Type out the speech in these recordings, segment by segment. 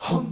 Good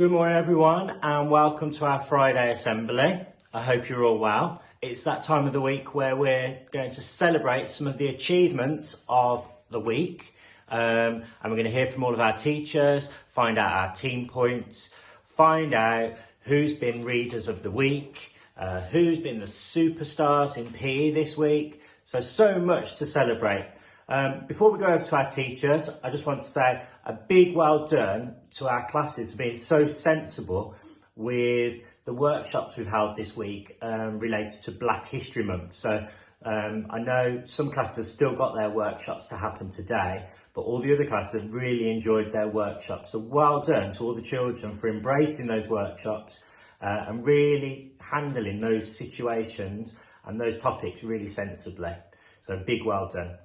morning everyone and welcome to our Friday assembly. I hope you're all well. It's that time of the week where we're going to celebrate some of the achievements of the week and we're going to hear from all of our teachers, find out our team points, find out who's been readers of the week, who's been the superstars in PE this week. So much to celebrate. Before we go over to our teachers, I just want to say a big well done to our classes for being so sensible with the workshops we've held this week related to Black History Month. So I know some classes have still got their workshops to happen today, but all the other classes have really enjoyed their workshops. So well done to all the children for embracing those workshops and really handling those situations and those topics really sensibly. So big well done.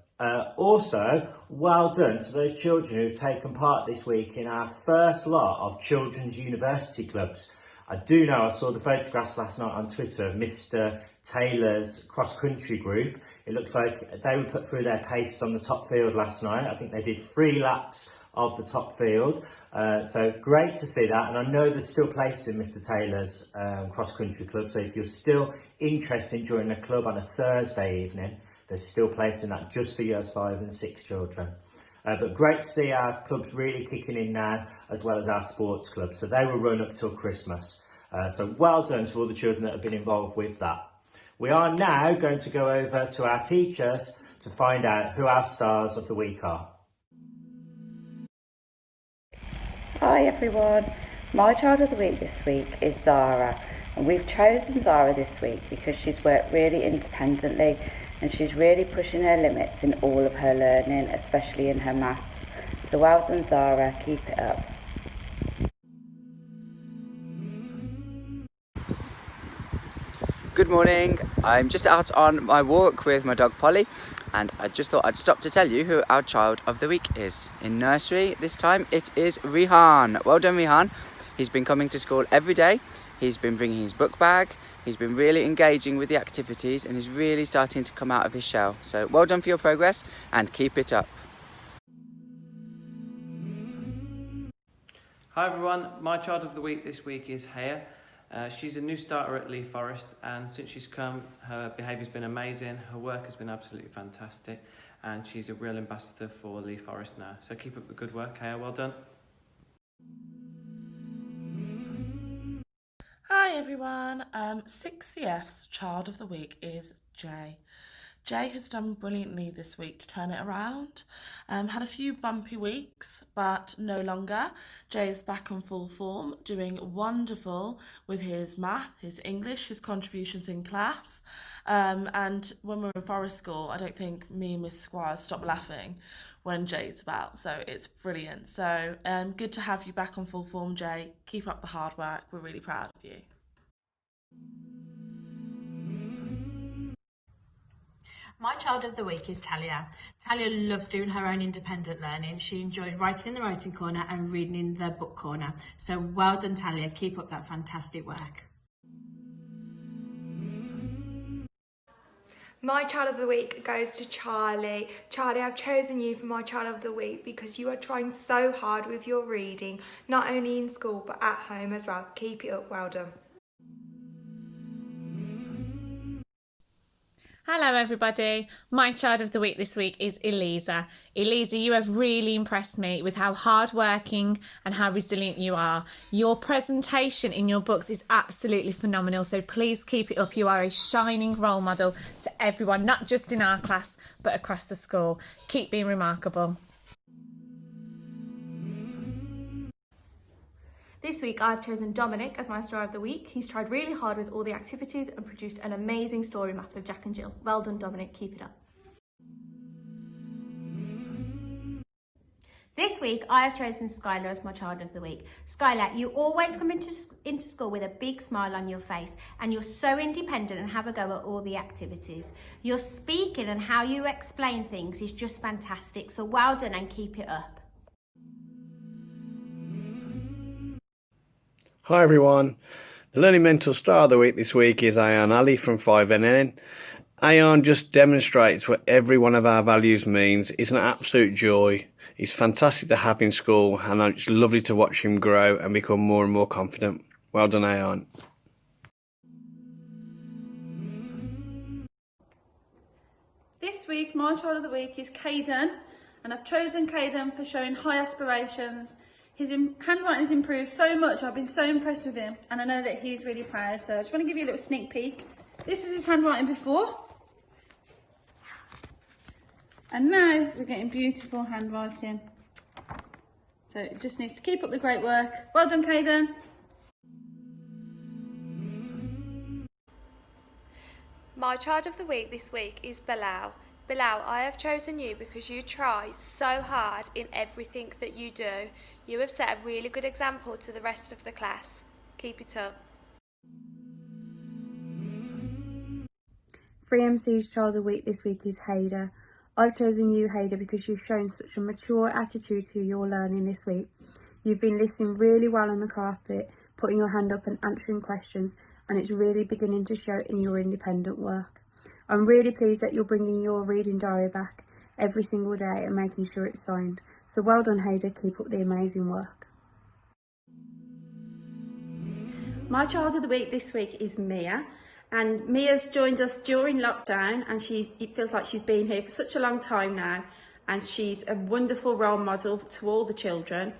Also, well done to those children who've taken part this week in our first lot of children's university clubs. I do know I saw the photographs last night on Twitter of Mr. Taylor's cross-country group. It looks like they were put through their paces on the top field last night. I think they did 3 laps of the top field. So great to see that. And I know there's still places in Mr. Taylor's cross-country club. So if you're still interested in joining a club on a Thursday evening, there's still place in that just for years 5 and 6 children. But great to see our clubs really kicking in now, as well as our sports clubs. So they will run up till Christmas. So well done to all the children that have been involved with that. We are now going to go over to our teachers to find out who our stars of the week are. Hi everyone, my child of the week this week is Zara, and we've chosen Zara this week because she's worked really independently and she's really pushing her limits in all of her learning, especially in her maths. So well done Zara, keep it up. Good morning, I'm just out on my walk with my dog Polly and I just thought I'd stop to tell you who our child of the week is. In nursery this time it is Rihan. Well done Rihan, he's been coming to school every day, he's been bringing his book bag, he's been really engaging with the activities and he's really starting to come out of his shell. So well done for your progress and keep it up. Hi everyone, my child of the week this week is Haya. She's a new starter at Lee Forest and since she's come her behaviour's been amazing, her work has been absolutely fantastic and she's a real ambassador for Lee Forest now. So keep up the good work Haya, well done. Hi everyone, 6CF's child of the week is Jay. Jay has done brilliantly this week to turn it around. Had a few bumpy weeks, but no longer. Jay is back on full form, doing wonderful with his math, his English, his contributions in class. And when we're in forest school, I don't think me and Miss Squires stop laughing when Jay's about, so it's brilliant. So good to have you back on full form, Jay. Keep up the hard work, we're really proud of you. My child of the week is Talia. Talia loves doing her own independent learning. She enjoys writing in the writing corner and reading in the book corner. So well done Talia, keep up that fantastic work. My child of the week goes to Charlie. Charlie, I've chosen you for my child of the week because you are trying so hard with your reading, not only in school but at home as well. Keep it up, well done. Hello everybody, my child of the week this week is Elisa. Elisa, you have really impressed me with how hardworking and how resilient you are. Your presentation in your books is absolutely phenomenal, so please keep it up. You are a shining role model to everyone, not just in our class, but across the school. Keep being remarkable. This week I've chosen Dominic as my star of the week. He's tried really hard with all the activities and produced an amazing story math with Jack and Jill. Well done Dominic, keep it up. This week I have chosen Skylar as my child of the week. Skylar, you always come into school with a big smile on your face and you're so independent and have a go at all the activities. Your speaking and how you explain things is just fantastic, so well done and keep it up. Hi everyone. The Learning Mentor Star of the Week this week is Ayan Ali from 5NN. Ayan just demonstrates what every one of our values means. He's an absolute joy. He's fantastic to have in school, and it's lovely to watch him grow and become more and more confident. Well done, Ayan. This week, my child of the week is Caden, and I've chosen Caden for showing high aspirations. His handwriting has improved so much, I've been so impressed with him, and I know that he's really proud, so I just want to give you a little sneak peek. This was his handwriting before, and now we're getting beautiful handwriting. So it just needs to keep up the great work. Well done, Caden. My child of the week this week is Bilal. Bilal, I have chosen you because you try so hard in everything that you do. You have set a really good example to the rest of the class. Keep it up. 3MC's Child of the Week this week is Hader. I've chosen you, Hader, because you've shown such a mature attitude to your learning this week. You've been listening really well on the carpet, putting your hand up and answering questions, and it's really beginning to show in your independent work. I'm really pleased that you're bringing your reading diary back every single day and making sure it's signed. So well done, Hader, keep up the amazing work. My child of the week this week is Mia, and Mia's joined us during lockdown, and it feels like she's been here for such a long time now, and she's a wonderful role model to all the children.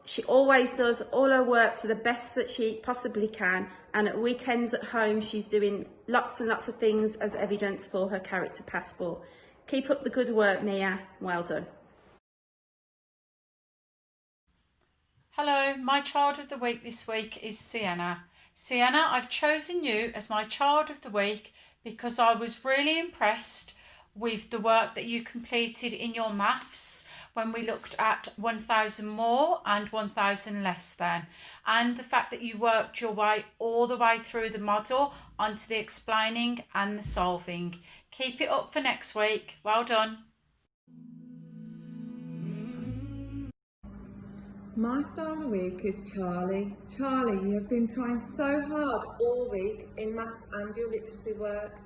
She always does all her work to the best that she possibly can, and at weekends at home she's doing lots and lots of things as evidence for her character passport. Keep up the good work, Mia. Well done. Hello, my child of the week this week is Sienna. Sienna, I've chosen you as my child of the week because I was really impressed with the work that you completed in your maths when we looked at 1,000 more and 1,000 less than, and the fact that you worked your way all the way through the model onto the explaining and the solving. Keep it up for next week. Well done. My star of the week is Charlie. Charlie, you have been trying so hard all week in maths and your literacy work.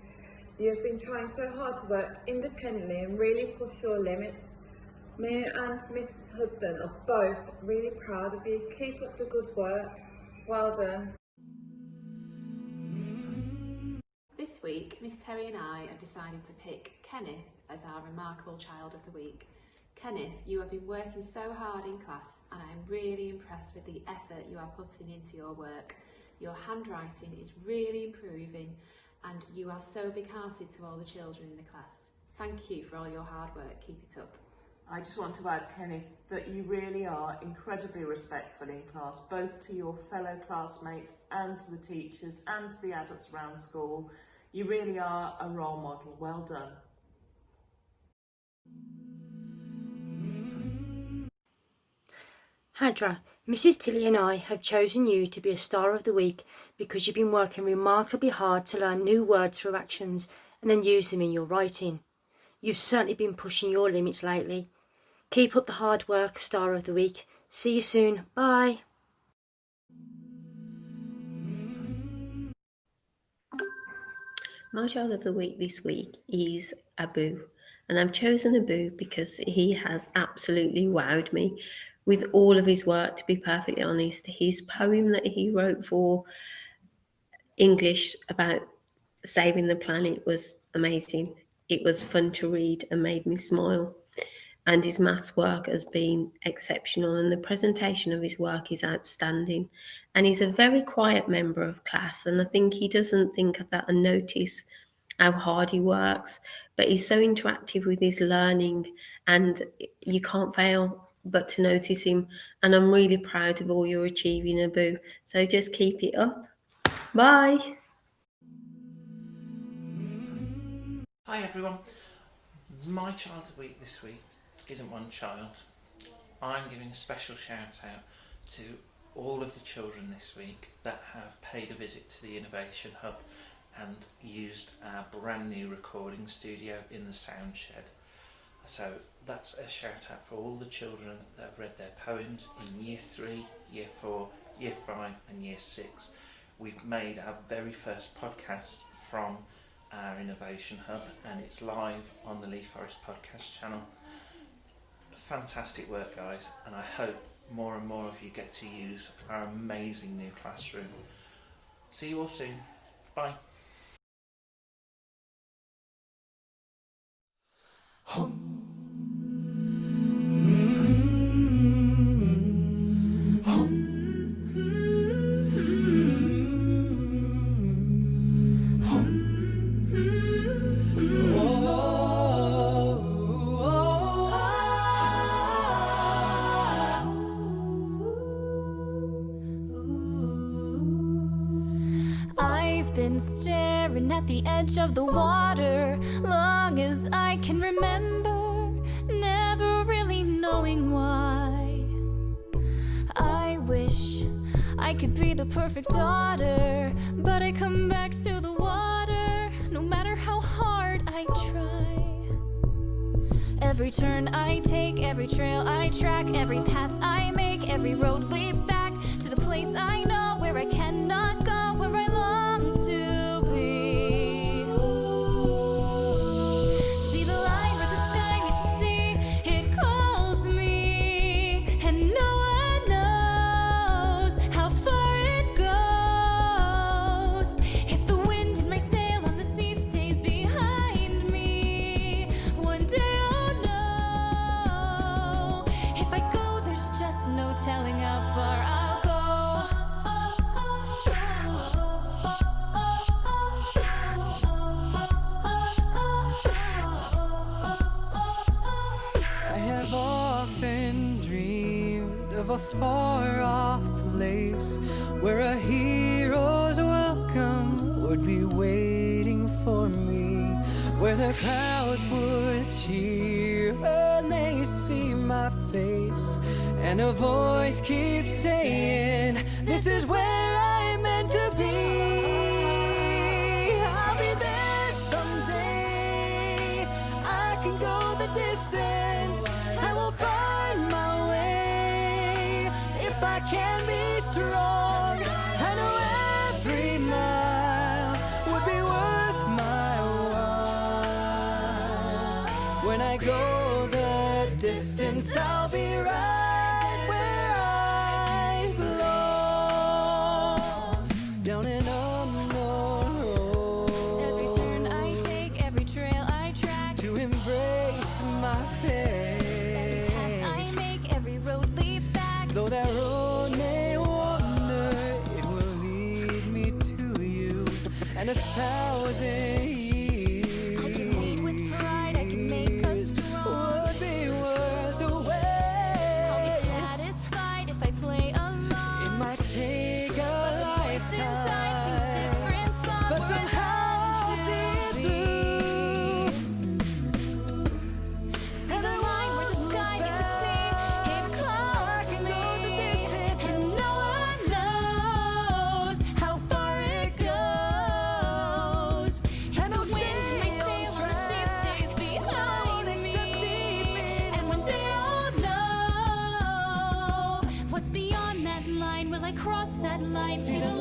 You have been trying so hard to work independently and really push your limits. Me and Mrs. Hudson are both really proud of you. Keep up the good work. Well done. This week, Miss Terry and I have decided to pick Kenneth as our remarkable child of the week. Kenneth, you have been working so hard in class, and I am really impressed with the effort you are putting into your work. Your handwriting is really improving, and you are so big-hearted to all the children in the class. Thank you for all your hard work. Keep it up. I just want to add, Kenneth, that you really are incredibly respectful in class, both to your fellow classmates and to the teachers and to the adults around school. You really are a role model. Well done. Hadra, Mrs. Tilly and I have chosen you to be a star of the week because you've been working remarkably hard to learn new words through actions and then use them in your writing. You've certainly been pushing your limits lately. Keep up the hard work, star of the week. See you soon. Bye. My child of the week this week is Abu, and I've chosen Abu because he has absolutely wowed me with all of his work, to be perfectly honest. His poem that he wrote for English about saving the planet was amazing. It was fun to read and made me smile. And his maths work has been exceptional, and the presentation of his work is outstanding. And he's a very quiet member of class, and I think he doesn't think of that and notice how hard he works, but he's so interactive with his learning, and you can't fail but to notice him. And I'm really proud of all you're achieving, Abu. So just keep it up. Bye. Hi everyone. My child of the week this week isn't one child. I'm giving a special shout out to all of the children this week that have paid a visit to the Innovation Hub and used our brand new recording studio in the sound shed. So that's a shout out for all the children that have read their poems in Year 3, Year 4, Year 5 and Year 6. We've made our very first podcast from our Innovation Hub, and it's live on the Leaf Forest podcast channel. Fantastic work, guys, and I hope more and more of you get to use our amazing new classroom. See you all soon. Bye. I've been staring at the edge of the water long as I can remember, never really knowing why. I wish I could be the perfect daughter, but I come back to the water no matter how hard I try. Every turn I take, every trail I track, every path I make, every road leads back to the place I know where I cannot go, where I long to be. See the line where the sky meets the sea, it calls me, and no one knows how far it goes. If the wind in my sail on the sea stays behind me, one day I'll know. If I go, there's just no telling how far I'll go. I have often dreamed of a far-off place where a hero's welcome would be waiting for me, where the crowds would cheer when they see my face, and a voice keeps saying, "This is where I'm meant to be." I'll be there someday. I can go the distance. I will find my way. If I can be strong, I know every mile would be worth my while. When I go the distance, I'll be right where I belong. Down an unknown road. Every turn I take, every trail I track, to embrace my fate. I make, every road leads back. Though that road may wander, it will lead me to you. And 1,000 years I can lead with pride, I can make us strong. would be worth the wait. I'll be satisfied if I play along. It might take a lifetime, Different song, but we're somehow I'll see it through. And the line where the sky meets the sea, it calls me, and no one knows how far it goes. And the wind in my sail on the sea stays behind me, and one day I'll know what's beyond that line. Will I cross that line? See the